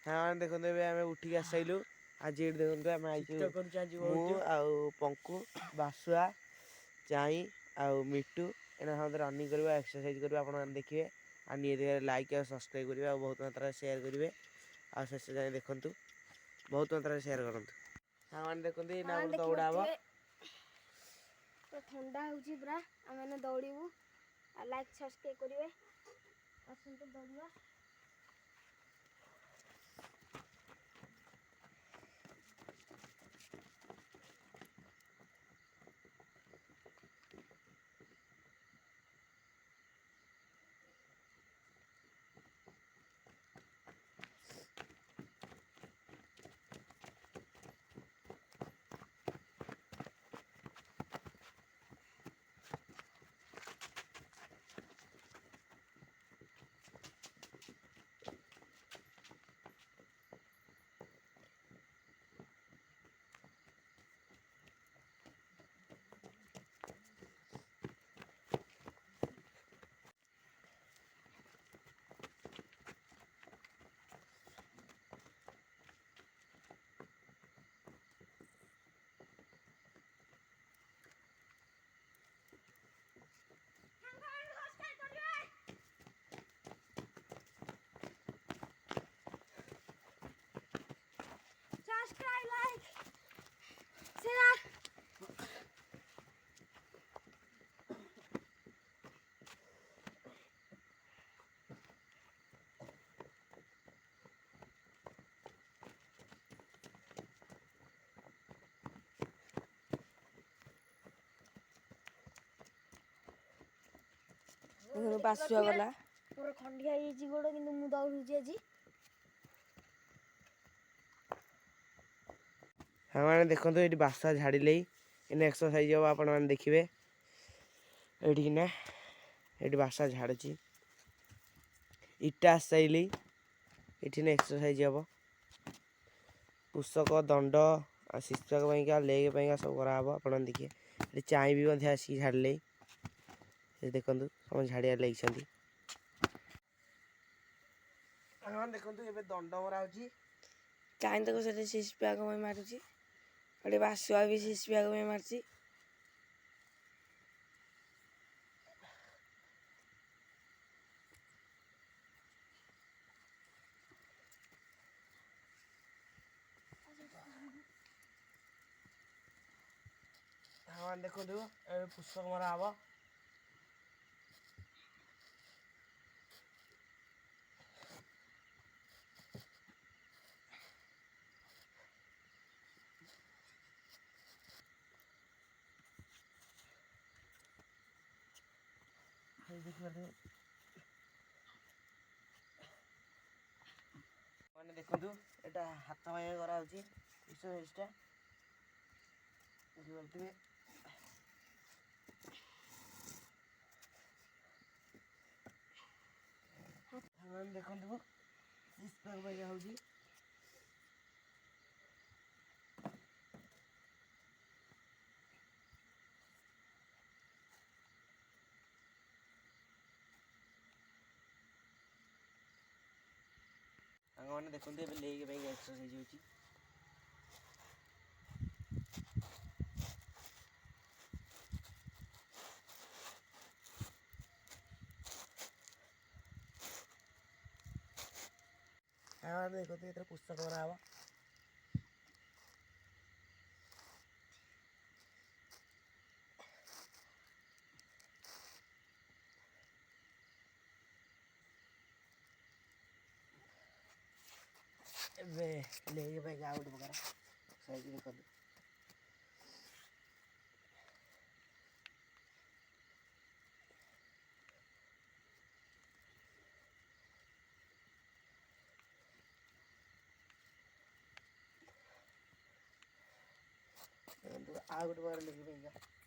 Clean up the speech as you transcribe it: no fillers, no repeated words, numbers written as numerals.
हाँ देखो आम उठिक आस सारू आज ये देखो आम मु आउ पंकु बासुआ चाई आउ मिट्टू एना समस्त रनिंग करवा एक्सरसाइज करवा आप देखिए आ निजे लाइक और सब्सक्राइब करेंगे और बहुत मात्रा शेयर करेंगे आ शेष जाए देखु बहुत मात्रा शेयर करूँ हाँ मैंने देखते ना दौड़ा हम ठंडा होरा आम दौड़ू लाइक सब्सक्राइब करेंगे आसतु दौड़ा subscribe, like, share. बासुआ गला मोर खंडिया गोड़ कि दौड़ूची आज हाँ मैंने देखो ये बासा झाड़े इन एक्सरसाइज हम आप देखिए ये बासा झाड़ी इटा आस सारे ये एक्सरसाइज हम पुषक दंड शिक्षक लेग सब कराब आप देखिए ये चाई भी आसिक झाड़े देखु सब झाड़िया लगी देखो ये दंड मरा हो चाहे तो से सिक्स पैक में मारुची और बासुआ भी सिक्स पैक में मारची हाँ देखो पुस्तक मरा हम मैंने देखु एटा हाथ भाई करा एक्सरसाइज देखो भाई हो मैंने देखते लेग एक्सरसाइज होती देखते पुस्तक मरा हम लेग भाई आउट वगैरह साइज देखो आउट वगैरह लेग